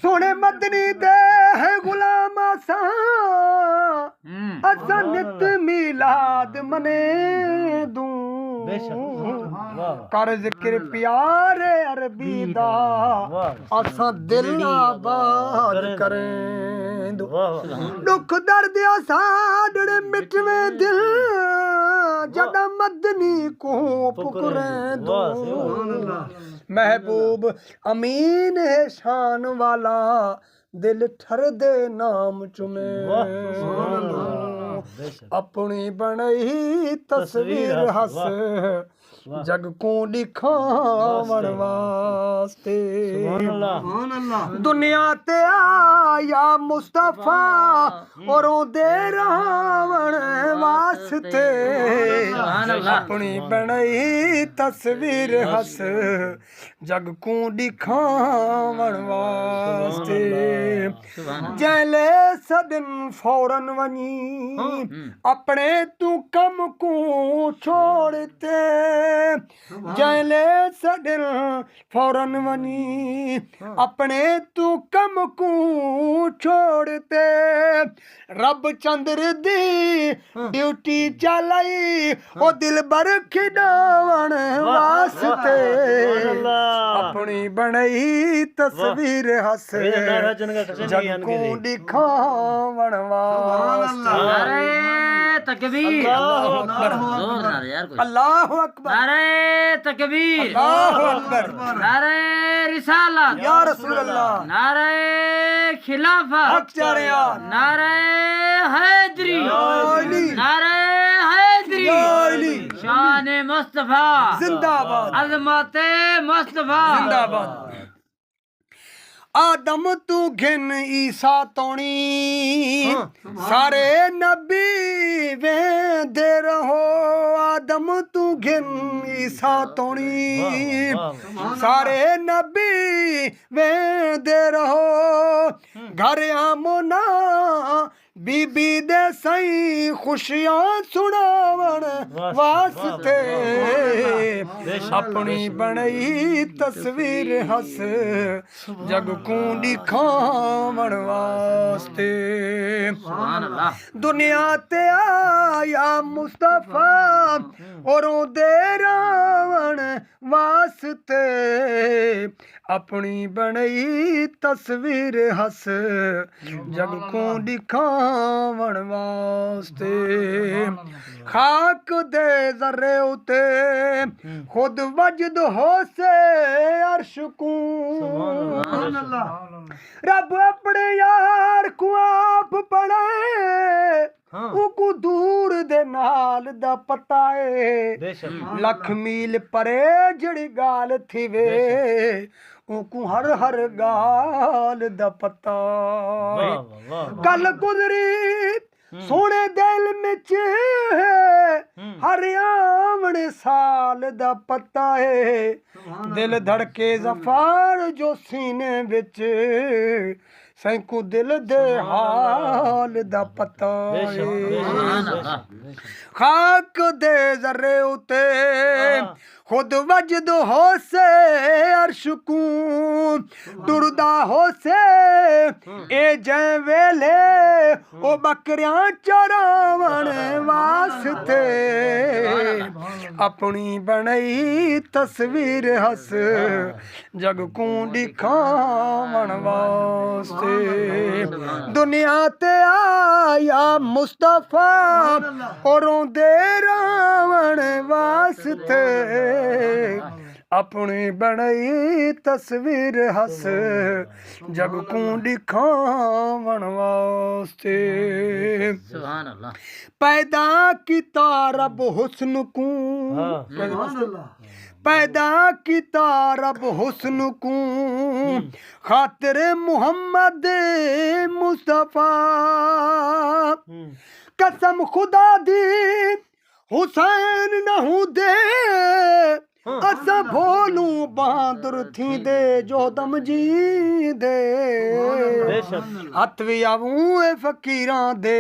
सोने मदनी दे है गुलाम असा असा नित मिलाद मने दूं कर जिक्र प्यारे अरबी दा असा दिल आबाद करें दुख दर्द असा डड़े मिटवे दिल जदा मदनी को पुकरें दो महबूब अमीन है शान वाला दिल ठर दे नाम चुमे अपनी बनई तस्वीर हस जग को दिखावन वास्ते दुनिया ते आया मुस्तफा और दे रावण वास्ते अपनी बनई तस्वीर हस जग को दिखावन वास्ते जैले सदन फौरन वनी अपने तू कम को छोड़ते जैले सदन फौरन वनी अपने तू कम को छोड़ते रब चंद्र दी ड्यूटी चलाई ओ दिल बर खिडावन वास्ते अपनी बनई तस्वीर हस जग को दिखावन वास्ते तकबीर अल्लाहु अकबर नारे तकबीर अल्लाहु अकबर नारे रिसालत या रसूल अल्लाह नारे खिलाफत हक चारिया नारे हैदरी अली नारे हैदरी अली शान मुस्तफा जिंदाबाद अजमत मुस्तफा जिंदाबाद आदम तू घिन ईसा तोणी सारे नबी वेंदे रहो आदम तू घिन ईसा तोणी सारे नबी वेंदे रहो घर आमोना बीबी दे सही खुशियां सुनावन वास्ते अपनी बनई तस्वीर हस जग को दिखावन वास्ते दुनिया ते आया मुस्तफा और दे रावण वास्ते अपनी बनई तस्वीर हस जग को दिखावन वास्ते खाक दे जरे उते खुद वजद हो से अर्श को रब अपने यार को आप पढ़े उको दूर दे नाल दा पता है लख मील परे जड़ी गाल थी वे उको हर हर गाल दा पता है कल गुजरी सोने दिल मिच हर आमने साल दा पता है दिल धड़के जफार जो सीने विच सैकू दिल दे हाल दा पता है खाक दे जरे उते खुद वजद हो से अर्श को टुरदा हो से ए जै वेले ओ बकरियां चरावन वास्ते अपनी बनई तस्वीर हस जग को दिखावन वास्ते दुनिया ते आया मुस्तफा और दे रावण वास्ते अपनी बनई तस्वीर हस जग को दिखावन वास्ते सुभान अल्लाह पैदा किता रब हुस्न को पैदा किता रब हुस्न को खातिर मुहम्मद मुस्तफा कसम खुदा दी हुसैन नहू दे असां भोलूं बहादुर थींदे जोदम जी दे हथ भी आऊं ए फकीरां दे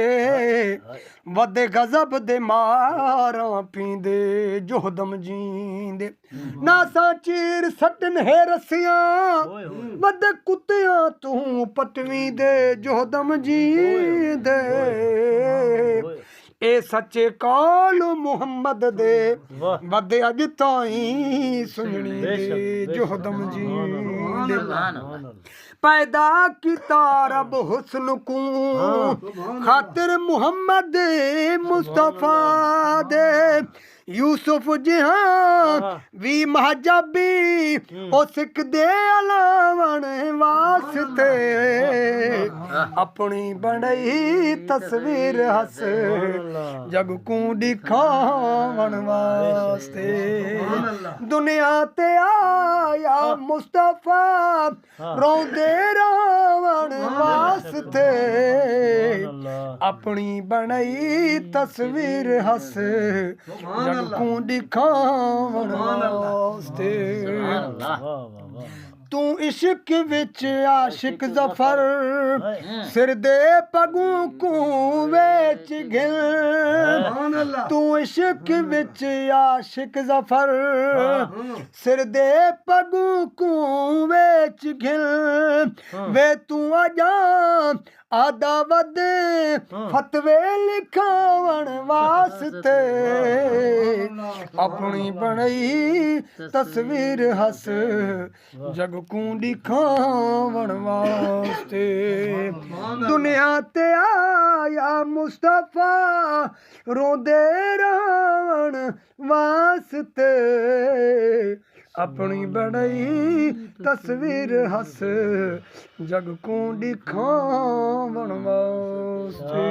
वदे गजब दे मारां पींदे जोदम जींदे नासा चीर सटन है रसियां वदे कुत्तियां तू पटवी दे जोदम जींदे ए सच्चे काल मुहम्मद दे वदे अज ताईं सुननी दे जोदम जींदे पैदा किता रब हुस्न को खातिर मुहम्मद मुस्तफा दे यूसुफ जहां भी महजबी ओ सिख दे अलावण वास्ते अपनी बड़ई तस्वीर हस जग को दिखावण वास्ते दुनिया ते आया मुस्तफा रोंदे रावण वास्ते अपनी बड़ई तस्वीर हस जग को दिखावण वास्ते तू इश्क विच आशिक जफर सिर दे पगू को वेच गिल तू इश्क विच आशिक जफर सिर दे पगू को वेच गिल वे तू आजा आदा वद फतवे लिखावण वास्ते अपनी बणई तस्वीर हस जग को दिखावण वास्ते दुनिया ते आया मुस्तफा रोंदे रावण वास्ते अपनी बड़ई तस्वीर हस जग को दिखावण वास्ते